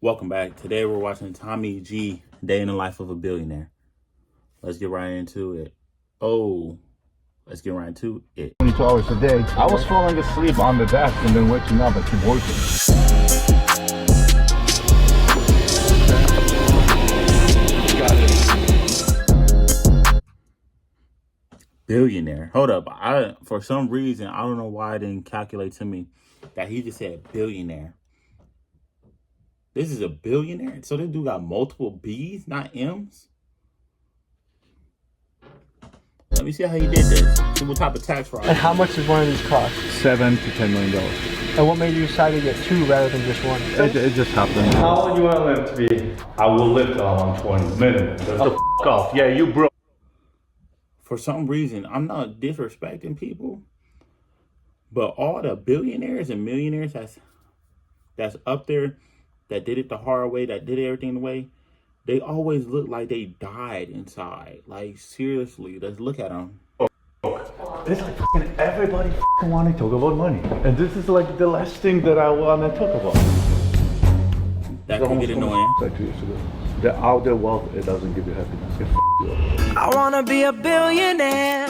Welcome back. Today we're watching Tommy G, Day in the Life of a Billionaire. Let's get right into it. Let's get right into it. 22 hours a day. I was falling asleep on the desk and then waking up and keep working. Got it. Billionaire. Hold up. For some reason, I don't know why it didn't calculate to me that he just said billionaire. This is a billionaire? So this dude got multiple B's, not M's? Let me see how he did this. See what type of tax fraud. And how much does one of these cost? $7 to $10 million. And what made you decide to get two rather than just one? It just happened. How old you want to live to be? I will live till I'm 20 minimum. That's the f off. Yeah, you broke. For some reason, I'm not disrespecting people, but all the billionaires and millionaires that's up there, that did it the hard way, that did everything the way, they always look like they died inside. Like, seriously, let's look at them. It's like everybody want to talk about money. And this is like the last thing that I want to talk about. That can get annoying. The outer wealth, it doesn't give you happiness. It you up. I want to be a billionaire.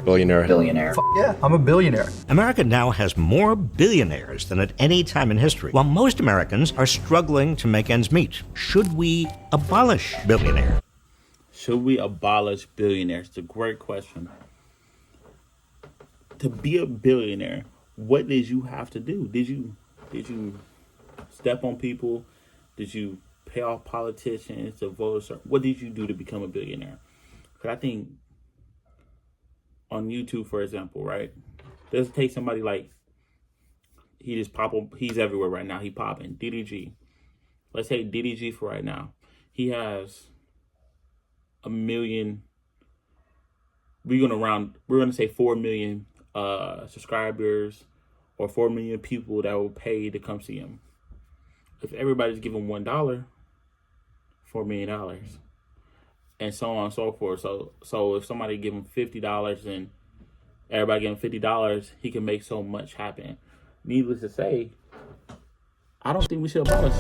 Billionaire. Yeah, I'm a billionaire. America now has more billionaires than at any time in history, while most Americans are struggling to make ends meet. Should we abolish billionaire? Should we abolish billionaires? It's a great question. To be a billionaire, what did you have to do? Did you step on people? Did you pay off politicians to vote? What did you do to become a billionaire? Because I think on YouTube, for example, right? Let's take somebody like, he's everywhere right now. He popping. DDG. Let's say DDG for right now. He has 1 million. We're gonna say 4 million subscribers, or 4 million people that will pay to come see him. If everybody's giving $1, $4 million, and so on and so forth. So if somebody give him $50 and everybody give him $50, he can make so much happen. Needless to say, I don't think we should abolish.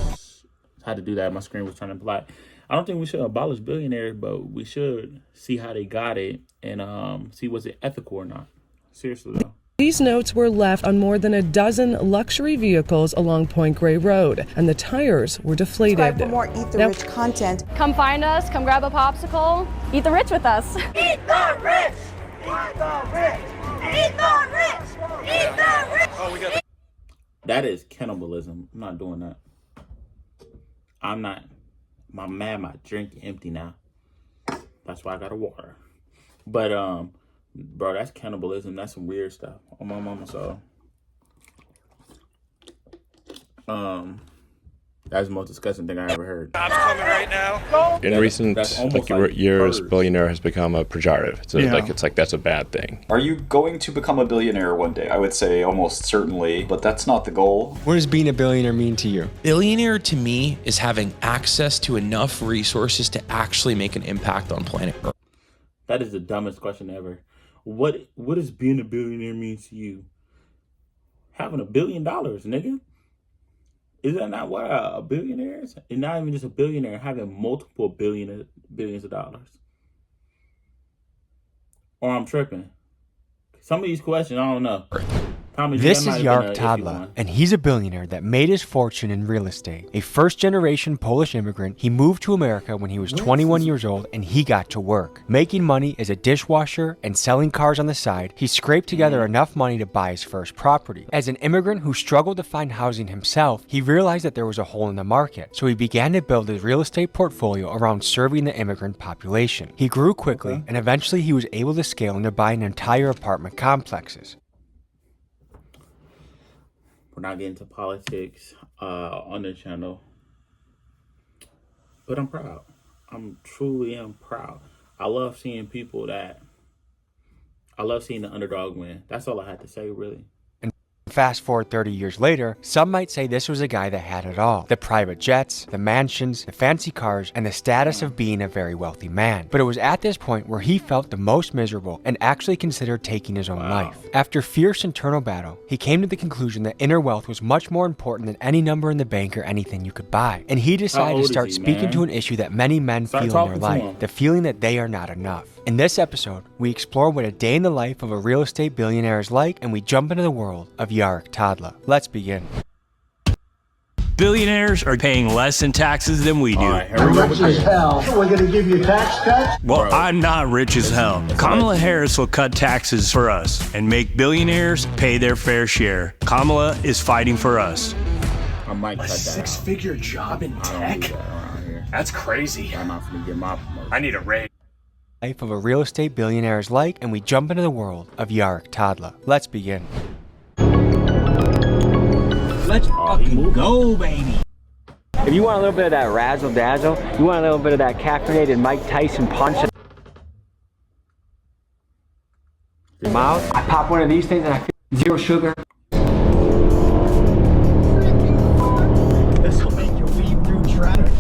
I had to do that. My screen was turning black. I don't think we should abolish billionaires, but we should see how they got it and see was it ethical or not. Seriously though. These notes were left on more than a dozen luxury vehicles along Point Grey Road, and the tires were deflated. Subscribe for more Eat the Rich content. Come find us, come grab a popsicle, eat the rich with us. Eat the rich! Eat the rich! Eat the rich! Eat the rich! Oh, we got that is cannibalism. I'm not doing that. I'm not. My drink empty now. That's why I got a water. But bro, that's cannibalism. That's some weird stuff on my mama. So that's the most disgusting thing I ever heard. Jobs coming right now. In recent years, birds. billionaire has become a pejorative. So it's like that's a bad thing. Are you going to become a billionaire one day? I would say almost certainly, but that's not the goal. What does being a billionaire mean to you? Billionaire to me is having access to enough resources to actually make an impact on planet Earth. That is the dumbest question ever. What does being a billionaire mean to you? Having $1 billion, nigga. Is that not what a billionaire is? And not even just a billionaire, having multiple billions of dollars. Or I'm tripping. Some of these questions, I don't know. This is Yark Tadla, and he's a billionaire that made his fortune in real estate. A first-generation Polish immigrant, he moved to America when he was 21 years old, and he got to work. Making money as a dishwasher and selling cars on the side, he scraped together enough money to buy his first property. As an immigrant who struggled to find housing himself, he realized that there was a hole in the market, so he began to build his real estate portfolio around serving the immigrant population. He grew quickly, and eventually he was able to scale into buying entire apartment complexes. We're not getting to politics on the channel, but I'm proud. I'm truly proud. I love seeing the underdog win. That's all I had to say, really. fast forward 30 years later, some might say this was a guy that had it all. The private jets, the mansions, the fancy cars, and the status of being a very wealthy man. But it was at this point where he felt the most miserable and actually considered taking his own life. After fierce internal battle, he came to the conclusion that inner wealth was much more important than any number in the bank or anything you could buy. And he decided to start speaking to an issue that many men feel in their life, the feeling that they are not enough. In this episode, we explore what a day in the life of a real estate billionaire is like, and we jump into the world of Yarek Toddler. Let's begin. Billionaires are paying less in taxes than we do. I'm rich as hell. We're going to give you tax cuts? Well, I'm not rich as hell. Kamala Harris will cut taxes for us and make billionaires pay their fair share. Kamala is fighting for us. I might cut that. Six-figure job in tech? That's crazy. I'm not going to get my promotion. I need a raise. Life of a real estate billionaire is like, and we jump into the world of Yarek Toddler. Let's begin. Let's fucking go, baby. If you want a little bit of that razzle dazzle, you want a little bit of that caffeinated Mike Tyson punch in your mouth, I pop one of these things and I feel zero sugar. This will make you weave through traffic.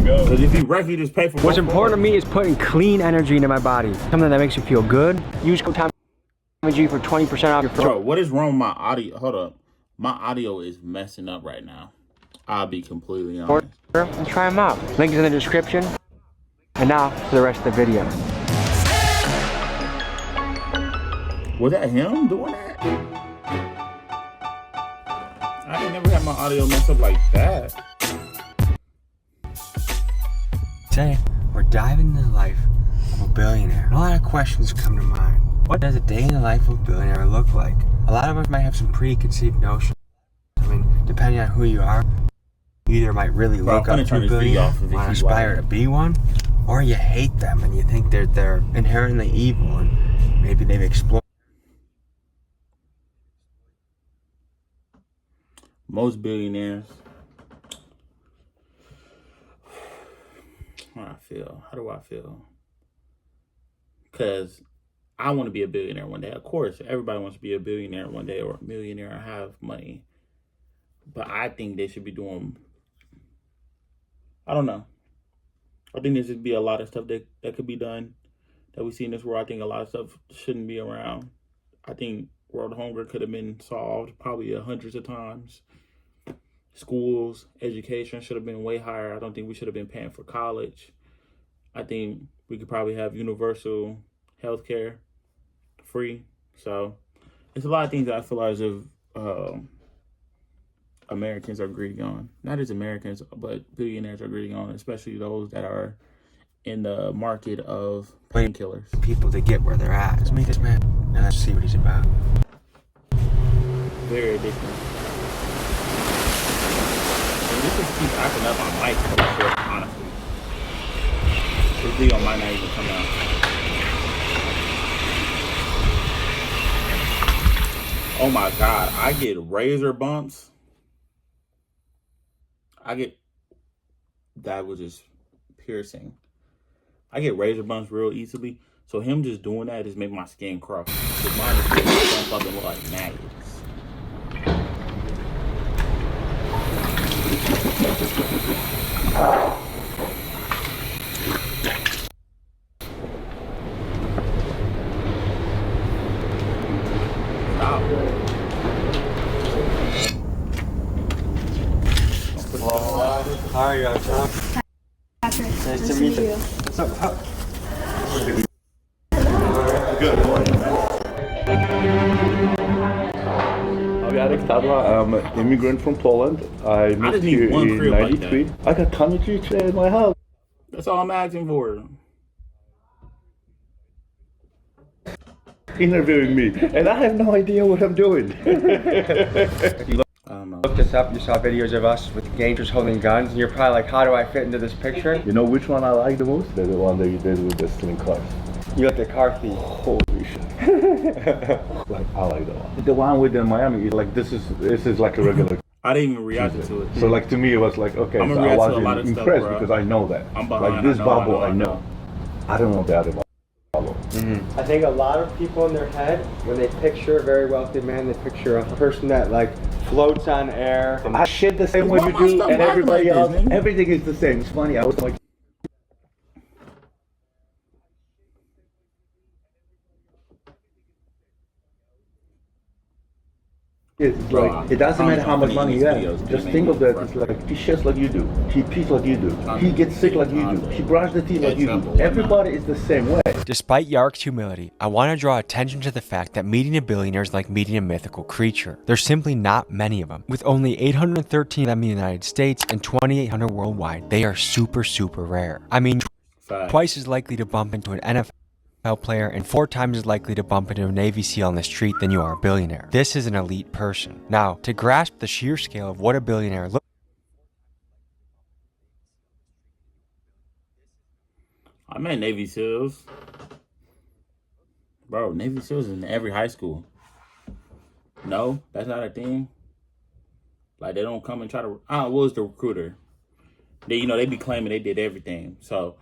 Because if you wreck, you just pay for. What's important to me is putting clean energy into my body. Something that makes you feel good. Use code TOMMYG for 20% off your Bro, what is wrong with my audio? Hold up. My audio is messing up right now. I'll be completely honest. And try them out. Link is in the description. And now for the rest of the video. Was that him doing that? I ain't never had my audio messed up like that. Today, we're diving into the life of a billionaire. And a lot of questions come to mind. What does a day in the life of a billionaire look like? A lot of us might have some preconceived notions. I mean, depending on who you are, you either might really look up to a billionaire, want to aspire to be one, or you hate them and you think they're inherently evil and maybe they've explored. Most billionaires. How do I feel? Because I want to be a billionaire one day. Of course, everybody wants to be a billionaire one day or a millionaire and have money. But I think they should be doing, I don't know. I think there should be a lot of stuff that could be done that we see in this world. I think a lot of stuff shouldn't be around. I think world hunger could have been solved probably hundreds of times. Schools, education should have been way higher. I don't think we should have been paying for college. I think we could probably have universal health care free. So it's a lot of things that I feel as if Americans are greedy on. Not just Americans, but billionaires are greedy on, especially those that are in the market of painkillers. People to get where they're at. Let's meet this man and let's see what he's about. Very addictive. And this just keeps acting up on mic, honestly. This video might not even come out. Oh my God, I get razor bumps. That was just piercing. I get razor bumps real easily. So him just doing that just made my skin crawl. Because mine just bump up and look like maggots. How are you, Tom? Patrick, nice to meet you. What's up? Good morning, man. I'm Yarek Toddler. I'm an immigrant from Poland. I moved here in '93. Like I got Tommy G in my house. That's all I'm asking for. Interviewing me, and I have no idea what I'm doing. I don't know. Looked us up, you saw videos of us with gangsters holding guns, and you're probably like, how do I fit into this picture? You know which one I like the most? The one that you did with the stealing cars. You got the car thief. Holy shit. Like, I like that one. The one with the Miami, like this is like a regular. I didn't even react to it. So like to me it was like, okay, so I wasn't impressed because I know that. I'm behind, like this bubble I know. I don't know that about bubble. I think a lot of people in their head, when they picture a very wealthy man, they picture a person that like floats on air. I shit the same way you do, and everybody else, everything is the same. It's funny. I was like, it's like, it doesn't matter how much money he has. Just think of that. It's like, he shits like you do. He pees like you do. He gets sick like you do. He brushes the teeth like you do. Everybody is the same way. Despite Yark's humility, I want to draw attention to the fact that meeting a billionaire is like meeting a mythical creature. There's simply not many of them. With only 813 of them in the United States and 2,800 worldwide, they are super, super rare. I mean, twice as likely to bump into an NFL player and 4 times as likely to bump into a Navy SEAL on the street than you are a billionaire. This is an elite person. Now, to grasp the sheer scale of what a billionaire looks I met Navy SEALs. Bro, Navy SEALs is in every high school. No, that's not a thing. Like, they don't come and try to... what was the recruiter? They, they be claiming they did everything. So,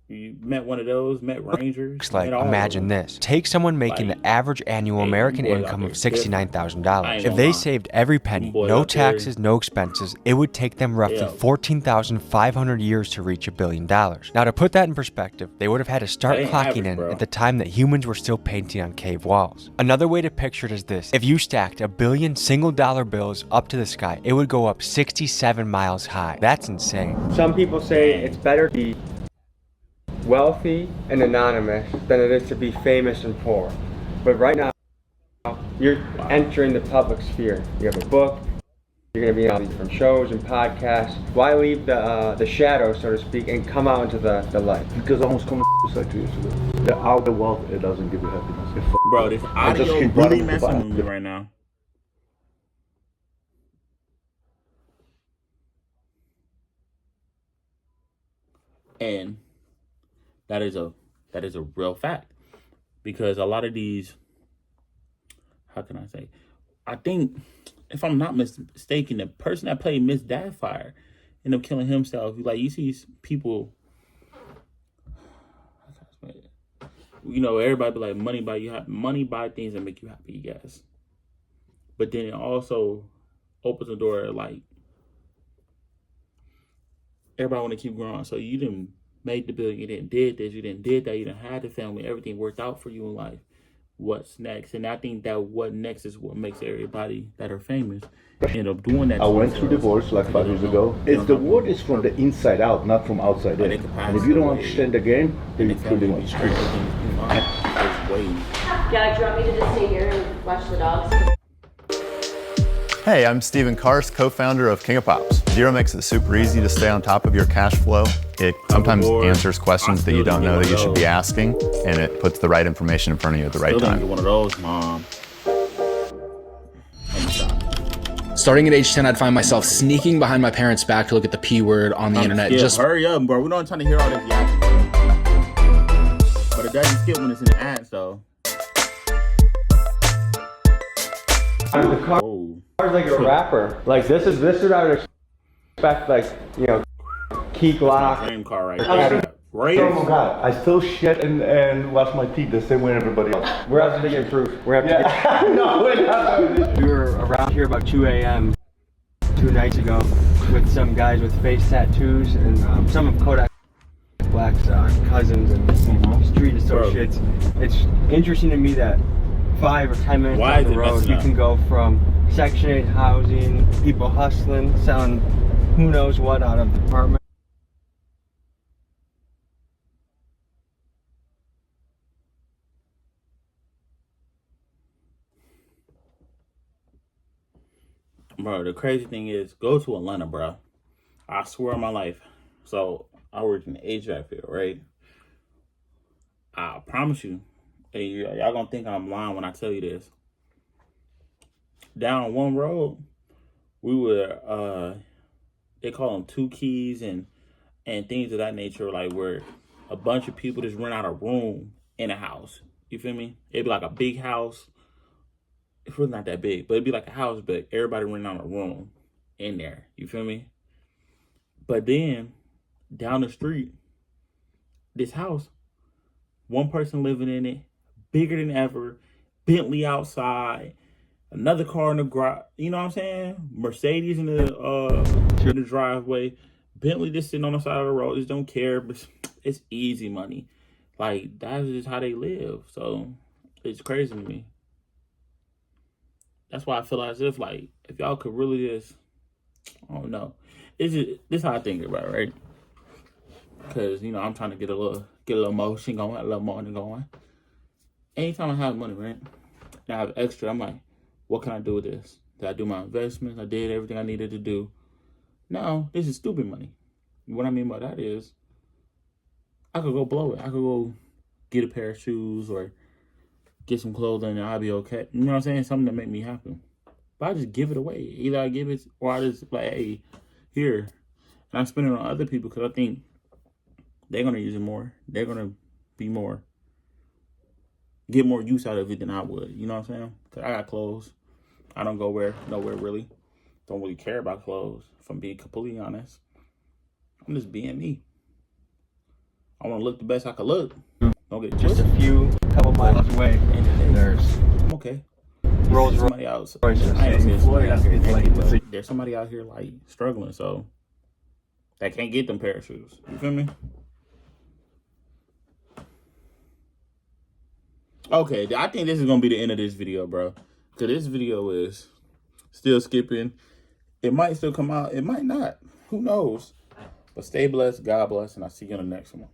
you met one of those, met Rangers. like, imagine this. Take someone making the average annual American income of $69,000. If they saved every penny, no taxes, no expenses, it would take them roughly 14,500 years to reach $1 billion. Now, to put that in perspective, they would have had to start clocking in at the time that humans were still painting on cave walls. Another way to picture it is this. If you stacked 1 billion single-dollar bills up to the sky, it would go up 67 miles high. That's insane. Some people say it's better to be wealthy and anonymous than it is to be famous and poor. But right now, you're entering the public sphere. You have a book, you're going to be on different shows and podcasts. Why leave the shadows, so to speak, and come out into the light? Because I almost committed to yesterday. The outer wealth, it doesn't give you happiness. Bro, this audio really messing with me right now. And that is a real fact, because a lot of these, how can I say? I think, if I'm not mistaken, the person that played Miss Doubtfire ended up killing himself. Like, you see people, everybody be like, money buy things that make you happy, yes. But then it also opens the door, like, everybody want to keep growing. So you didn't made the billion, you didn't did this, you didn't did that, you didn't have the family, everything worked out for you in life. What's next? And I think that what next is what makes everybody that are famous end up doing that. I went through divorce like 5 years ago. The word is from the inside out, not from outside in. And if you don't understand the game, then you're pretty much screwed. Guys, do you want me to just stay here and watch the dogs? Hey, I'm Stephen Karst, co-founder of King of Pops. Xero makes it super easy to stay on top of your cash flow. It sometimes answers questions that you don't know that you should be asking, and it puts the right information in front of you at the right time. One of those, Mom. Starting at age 10, I'd find myself sneaking behind my parents' back to look at the P word on the internet. Just hurry up, bro. We're not trying to hear all this yapping. But it doesn't skip when it's in the ads, though. The car's like a rapper. Like, this is what I would expect, like, Key Glock. Same car right there. Right? Oh my God, I still shit and wash my teeth the same way everybody else. We're having to get proof. We're having to get No, we're not. We were around here about 2 a.m. 2 nights ago with some guys with face tattoos and some of Kodak Black's cousins and street associates. It's interesting to me that 5 or 10 minutes down the road, you can go from Section 8 housing, people hustling, selling who knows what out of the apartment. Bro, the crazy thing is, go to Atlanta, bro. I swear on my life. So, I work in the HVAC field, right? I promise you, hey, y'all gonna think I'm lying when I tell you this. Down one road, we were, they call them 2 keys and things of that nature, like where a bunch of people just rent out a room in a house. You feel me? It'd be like a big house. It's really not that big, but it'd be like a house, but everybody renting out a room in there. You feel me? But then, down the street, this house, one person living in it, bigger than ever, Bentley outside, another car in the garage. You know what I'm saying? Mercedes in the driveway, Bentley just sitting on the side of the road. Just don't care, but it's easy money. Like, that's just how they live. So it's crazy to me. That's why I feel as if, like, if y'all could really just, I don't know. This is how I think about it, right? Because, you know, I'm trying to get a little motion going, a little morning going. Anytime I have money, right? And I have extra, I'm like, what can I do with this? Did I do my investments? I did everything I needed to do. No, this is stupid money. What I mean by that is, I could go blow it. I could go get a pair of shoes or get some clothing and I'll be okay. You know what I'm saying? Something that make me happy. But I just give it away. Either I give it or I just like, hey, here. And I'm spending it on other people because I think they're going to use it more. They're going to be more, get more use out of it than I would. You know what I'm saying? Because I got clothes. I don't go nowhere really. Don't really care about clothes, if I'm being completely honest. I'm just being me. I want to look the best I can look. Don't get just a couple miles away. And I'm okay. Rolls somebody else. There's somebody out here like struggling, so that can't get them pair of shoes. You feel me? Okay, I think this is gonna be the end of this video, bro. Cause this video is still skipping. It might still come out. It might not. Who knows? But stay blessed, God bless, and I'll see you in the next one.